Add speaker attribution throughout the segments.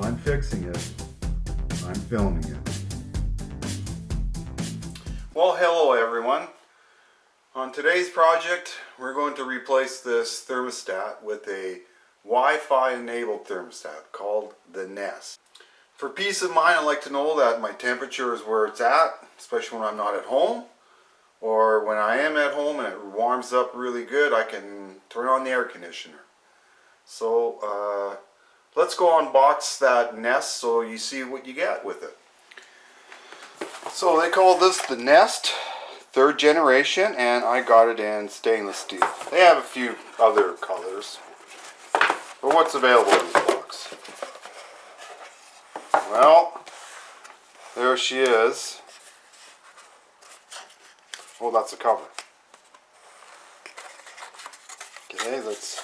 Speaker 1: I'm fixing it. I'm filming it. Well, hello everyone. On today's project, we're going to replace this thermostat with a Wi-Fi enabled thermostat called the Nest. For peace of mind, I like to know that my temperature is where it's at, especially when I'm not at home. Or when I am at home and it warms up really good, I can turn on the air conditioner. So let's go unbox that Nest so you see what you get with it. So they call this the Nest 3rd generation, and I got it in stainless steel. They have a few other colors, but what's available in this box? Well, there she is. Oh, that's the cover. Okay, that's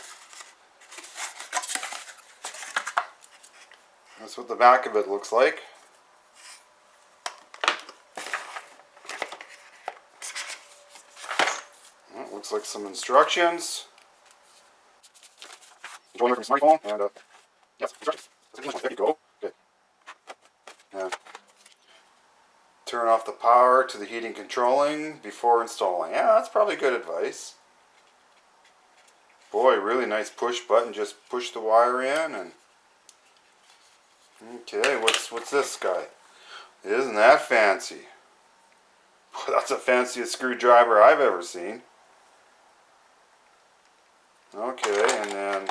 Speaker 1: what the back of it looks like. Well, it looks like some instructions. Join from smartphone and yes, instructions. There you go. Good. Turn off the power to the heating controlling before installing. Yeah, that's probably good advice. Boy, really nice push button. Just push the wire in and okay, what's this guy? Isn't that fancy? That's the fanciest screwdriver I've ever seen. Okay, and then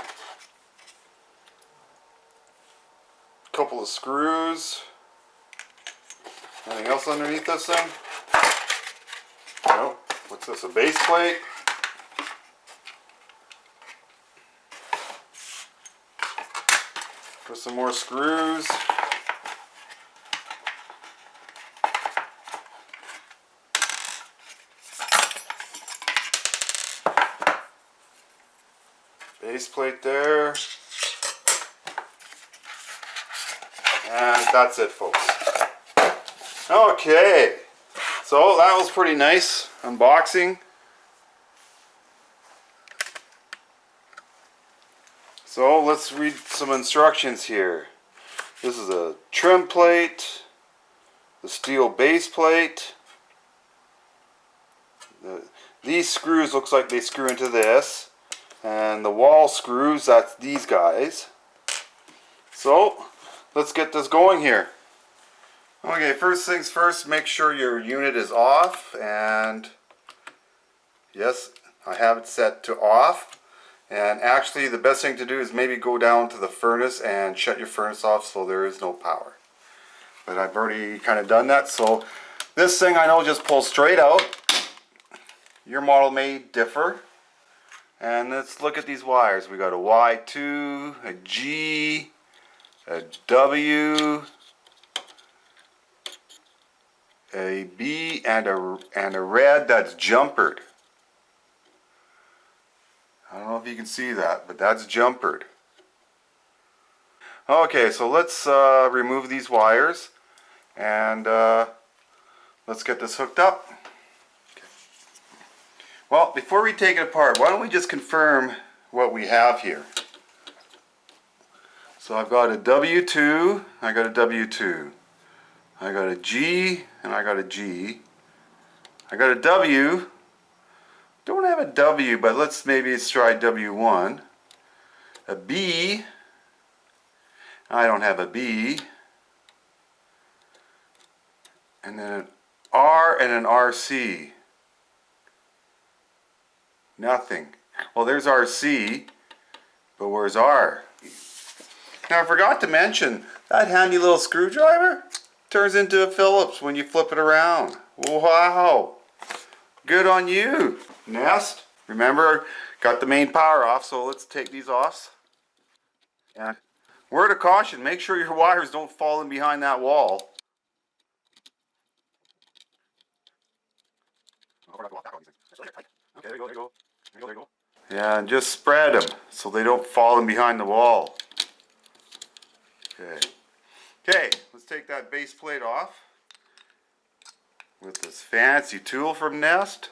Speaker 1: a couple of screws. Anything else underneath this thing? Nope. What's this, a base plate? Put some more screws. Base plate there. And that's it, folks. Okay, so that was pretty nice unboxing. So let's read some instructions here. This is a trim plate, the steel base plate. These screws looks like they screw into this, and the wall screws, that's these guys. So let's get this going here. Okay, first things first, make sure your unit is off, and yes, I have it set to off. And actually the best thing to do is maybe go down to the furnace and shut your furnace off so there is no power. But I've already kind of done that, so this thing I know just pulls straight out. Your model may differ. And let's look at these wires. We got a Y2, a G, a W, a B, and a red that's jumpered. I don't know if you can see that, but that's jumpered. Okay, so let's remove these wires and let's get this hooked up. Okay. Well, before we take it apart, why don't we just confirm what we have here. So I've got a W2, I got a W2. I got a G, and I got a G. I got a W. Don't have a W, but let's try W1. A B. I don't have a B. And then an R and an RC. Nothing. Well, there's RC, but where's R? Now I forgot to mention, that handy little screwdriver turns into a Phillips when you flip it around. Wow! Good on you, Nest. Remember, got the main power off, so let's take these off. And word of caution, make sure your wires don't fall in behind that wall. Okay, there you go. Yeah, and just spread them so they don't fall in behind the wall. Okay. Okay, let's take that base plate off with this fancy tool from Nest.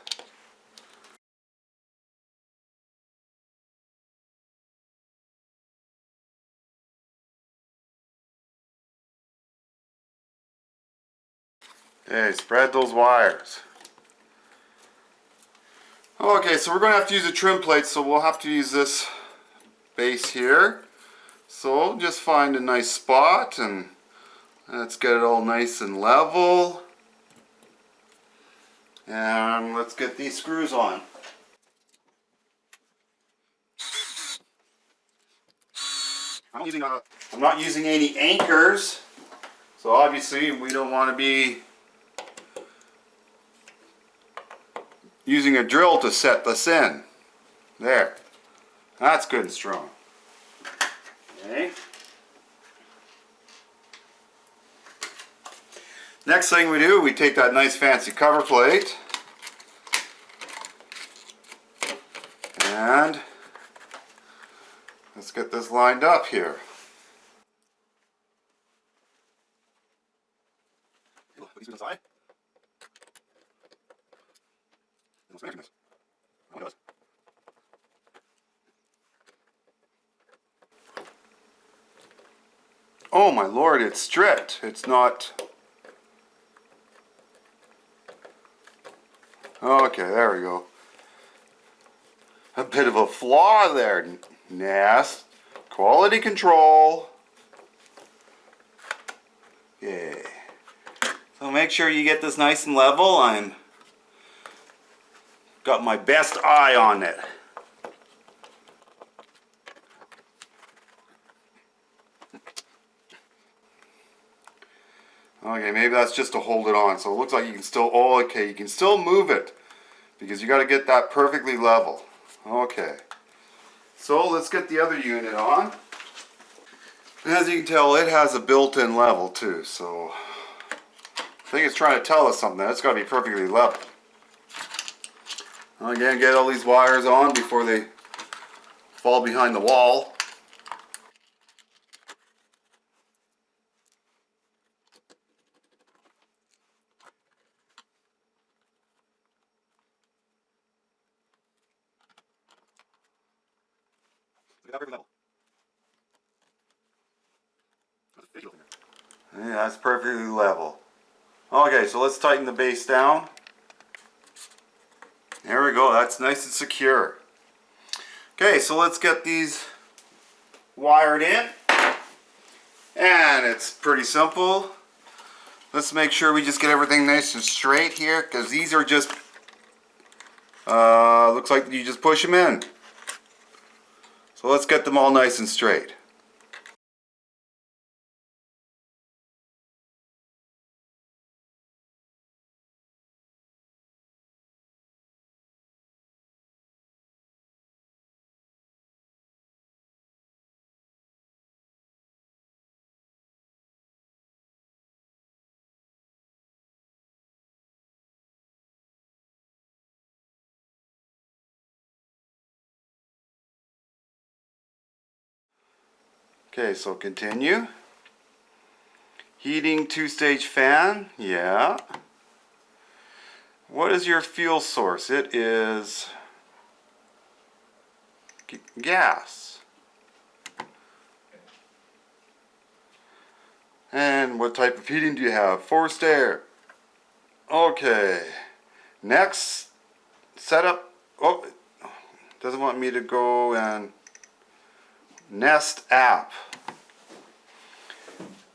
Speaker 1: Okay, spread those wires. Okay, so we're going to have to use a trim plate, so we'll have to use this base here. So just find a nice spot and let's get it all nice and level. And let's get these screws on. I'm not using any anchors, so obviously we don't want to be using a drill to set this in. There. That's good and strong. Okay. Next thing we do, we take that nice fancy cover plate and let's get this lined up here. Oh my lord, it's stripped. It's not... Okay, there we go. A bit of a flaw there. Nest. Quality control. Okay. So make sure you get this nice and level. I'm got my best eye on it. Okay, maybe that's just to hold it on. So it looks like you can still, oh okay, you can still move it because you got to get that perfectly level. Okay. So let's get the other unit on. And as you can tell, it has a built-in level too, so I think it's trying to tell us something. It's got to be perfectly level. Again, get all these wires on before they fall behind the wall. Yeah, that's perfectly level. Okay, so let's tighten the base down. There we go, that's nice and secure. Okay, so let's get these wired in. And it's pretty simple. Let's make sure we just get everything nice and straight here, because these are just, looks like you just push them in. So let's get them all nice and straight. Okay, so continue. Heating two-stage fan, yeah. What is your fuel source? It is gas. And what type of heating do you have? Forced air. Okay. Next, setup. Oh, doesn't want me to go and Nest app.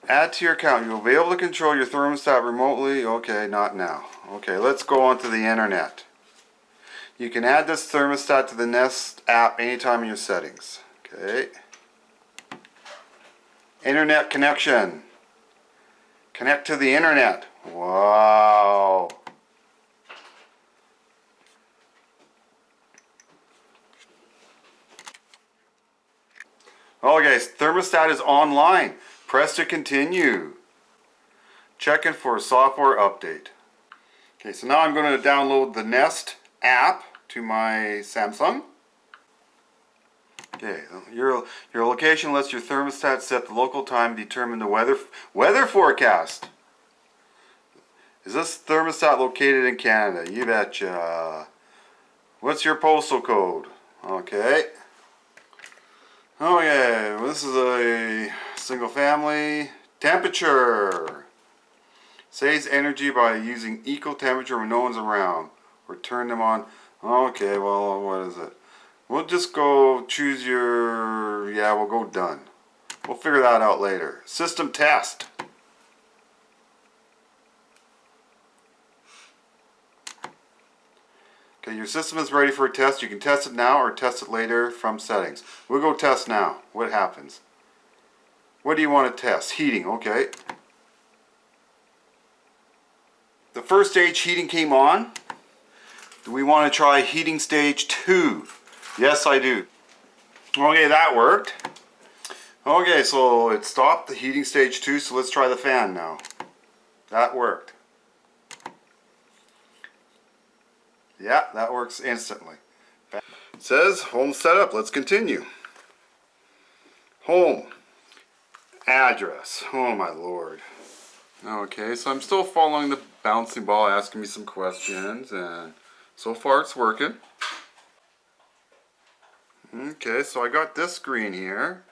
Speaker 1: Add to your account. You will be able to control your thermostat remotely. Okay, not now. Okay, let's go on to the internet. You can add this thermostat to the Nest app anytime in your settings. Okay. Internet connection. Connect to the internet. Wow. Okay, thermostat is online. Press to continue. Checking for a software update. Okay, so now I'm going to download the Nest app to my Samsung. Okay, your location lets your thermostat set the local time, determine the weather forecast. Is this thermostat located in Canada? You betcha. What's your postal code? Okay. Okay, this is a single family. Temperature. Saves energy by using equal temperature when no one's around. Or turn them on. Okay, well, what is it? We'll just go choose your... Yeah, we'll go done. We'll figure that out later. System test. Okay, your system is ready for a test. You can test it now or test it later from settings. We'll go test now. What happens? What do you want to test? Heating, okay. The first stage heating came on. Do we want to try heating stage 2? Yes, I do. Okay, that worked. Okay, so it stopped the heating stage 2, so let's try the fan now. That worked. Yeah, that works instantly. It says home setup. Let's continue. Home. Address. Oh my lord. Okay, so I'm still following the bouncing ball asking me some questions, and so far it's working. Okay, so I got this screen here.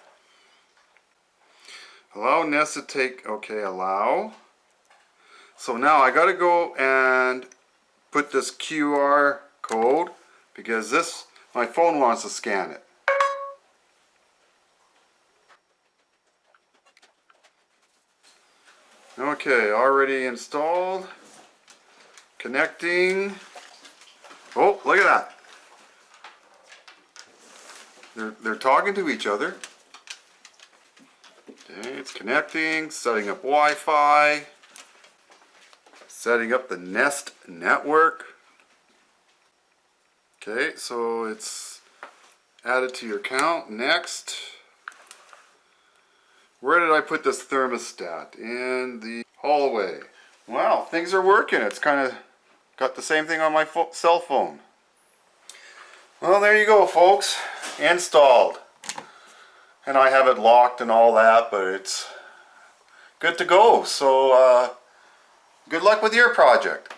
Speaker 1: Allow Nest to take, okay, allow. So now I gotta go and put this QR code because my phone wants to scan it. Okay, already installed. Connecting. Oh, look at that. They're talking to each other. Okay, it's connecting, setting up Wi-Fi, setting up the Nest network. Okay, so it's added to your account. Next. Where did I put this thermostat? In the hallway. Wow, things are working. It's kind of got the same thing on my cell phone. Well, there you go, folks. Installed. And I have it locked and all that, but it's good to go. So, good luck with your project.